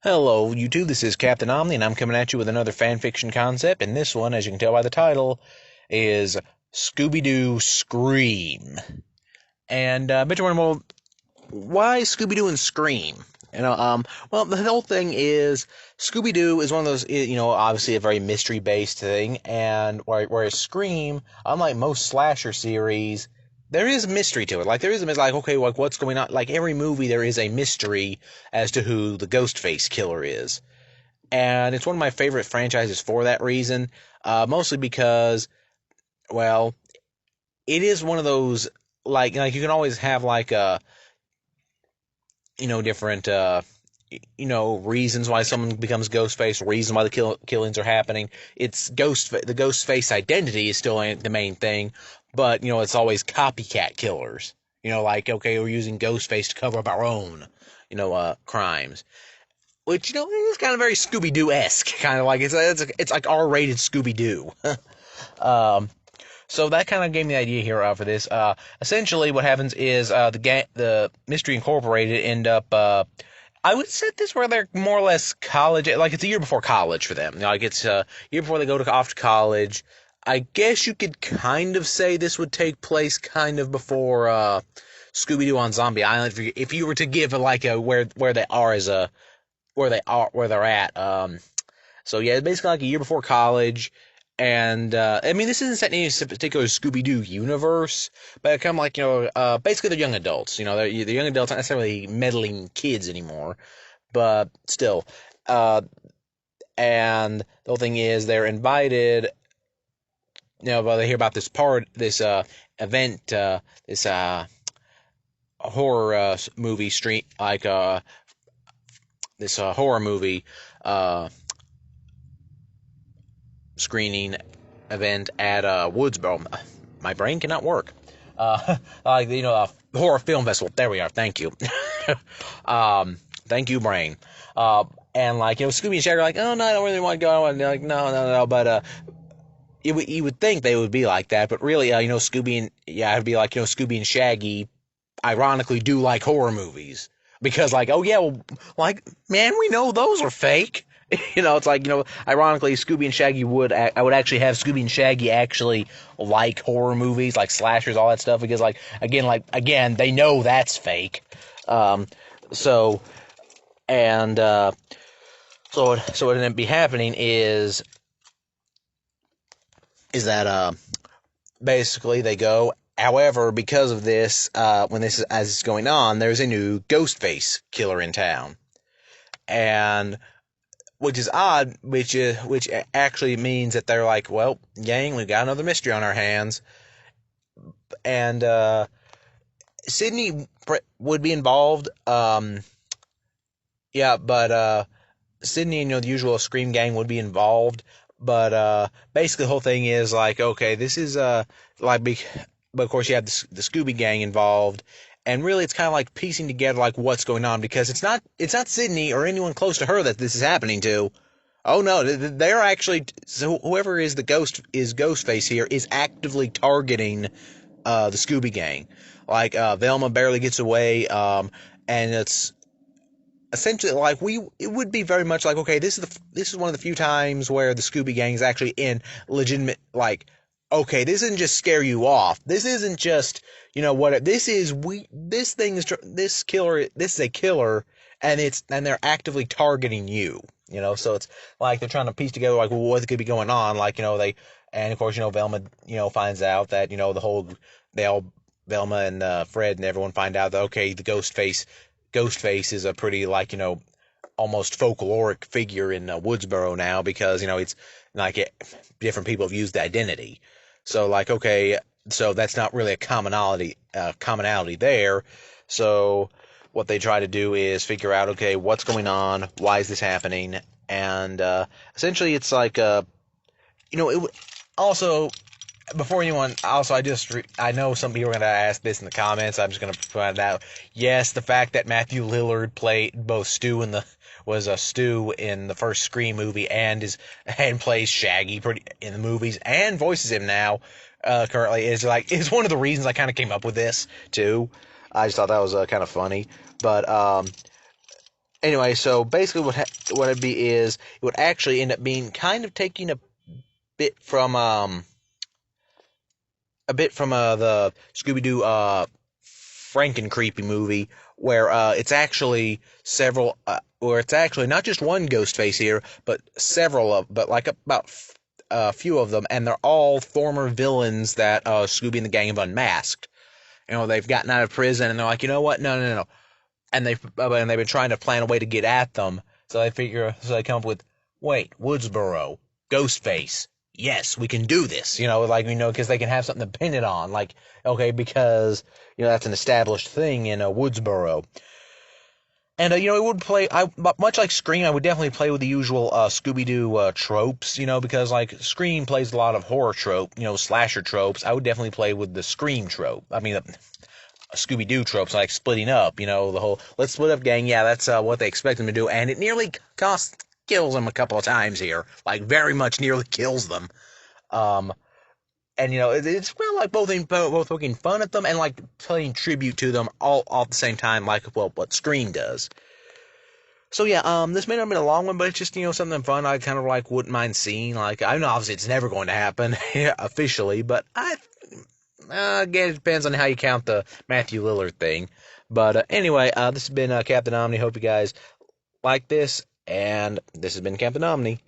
Hello, YouTube. This is Captain Omni, and I'm coming at you with another fanfiction concept. And this one, as you can tell by the title, is Scooby-Doo Scream. And bet you're wondering, well, why Scooby-Doo and Scream? Well, the whole thing is Scooby-Doo is one of those, obviously a very mystery-based thing, and whereas Scream, unlike most slasher series, there is mystery to it. Like, there is a mystery, like, okay, like, what's going on? Like, every movie, there is a mystery as to who the Ghostface killer is. And it's one of my favorite franchises for that reason, mostly because, well, it is one of those, like you can always have, like, different, reasons why someone becomes Ghostface, reasons why the killings are happening. The Ghostface identity is still the main thing, but, it's always copycat killers. Like, okay, we're using Ghostface to cover up our own, crimes. Which, is kind of very Scooby-Doo-esque, kind of like, it's like R-rated Scooby-Doo. um, so that kind of gave me the idea here for this. Essentially, what happens is the Mystery Incorporated end up. I would set this where they're more or less college, like it's a year before college for them. Like it's a year before they go off to college. I guess you could kind of say this would take place kind of before Scooby-Doo on Zombie Island. If you were to give like a where they are as a where they're at. So yeah, basically like a year before college. And, I mean, this isn't set in any particular Scooby-Doo universe, but kind of like, basically they're young adults. They're young adults, not necessarily meddling kids anymore, but still. And the whole thing is they're invited, well, they hear about this event, this, horror, movie street, like, this, horror movie, screening event at Woodsboro. My brain cannot work. Like a horror film festival. There we are. Thank you. Thank you, brain. And like Scooby and Shaggy are like, oh no, I don't really want to go. And they're like, no. But you would think they would be like that, but really, Scooby and it'd be like Scooby and Shaggy, ironically, do like horror movies because like, oh yeah, well, like man, we know those are fake. It's like, ironically, Scooby and Shaggy I would actually have Scooby and Shaggy actually like horror movies, like slashers, all that stuff, because, again, they know that's fake. So, and, so what ended up be happening is that, basically they go, however, because of this, as it's going on, there's a new Ghostface killer in town. And, which is odd, which actually means that they're like, well, gang, we've got another mystery on our hands. And Sydney would be involved. Yeah, but Sydney and the usual Scream gang would be involved. But basically, the whole thing is like, okay, this is but of course you have the Scooby gang involved. And really, it's kind of like piecing together like what's going on because it's not Sydney or anyone close to her that this is happening to. Oh no, they're actually, so whoever is Ghostface here is actively targeting the Scooby gang. Like Velma barely gets away, and it's essentially like it would be very much like, okay, this is one of the few times where the Scooby gang is actually in legitimate, like, okay, this isn't just scare you off. This isn't just, what this is. This is a killer, and they're actively targeting you. So it's like they're trying to piece together like, well, what could be going on. Like, and of course, Velma, finds out that, Velma and Fred and everyone find out that, okay, the Ghostface is a pretty, like, almost folkloric figure in Woodsboro now because, it's like different people have used the identity. So, like, okay, so that's not really a commonality there. So what they try to do is figure out, okay, what's going on? Why is this happening? And essentially it's like, also, before anyone, also, I know some people are going to ask this in the comments. I'm just going to point it out. Yes, the fact that Matthew Lillard played both was a Stu in the first Scream movie and plays Shaggy in the movies and voices him now, currently is one of the reasons I kind of came up with this too. I just thought that was kind of funny, but anyway, so basically what it'd be is it would actually end up being kind of taking bit from um a bit from the Scooby Doo Franken creepy movie where it's actually several where it's actually not just one ghost face here, but several of but like about a few of them, and they're all former villains that Scooby and the gang have unmasked. You know, they've gotten out of prison and they're like, you know what? No, no, no, no. And they've been trying to plan a way to get at them. So they come up with, wait, Woodsboro, Ghostface. Yes, we can do this. Because they can have something to pin it on. Like, okay, because that's an established thing in Woodsboro. And it would play. Much like Scream, I would definitely play with the usual Scooby Doo tropes. Because like Scream plays a lot of horror trope, slasher tropes. I would definitely play with the Scream trope. I mean, Scooby Doo tropes like splitting up. The whole let's split up gang. Yeah, that's what they expect them to do, and it nearly kills them a couple of times here. Like very much nearly kills them. Um, and it's well like both poking fun at them and like playing tribute to them all at the same time, like what Scream does. So yeah, this may not have been a long one, but it's just something fun. I kind of like wouldn't mind seeing. Like I know obviously it's never going to happen officially, but again it depends on how you count the Matthew Lillard thing. But anyway, this has been Captain Omni. Hope you guys like this, and this has been Captain Omni.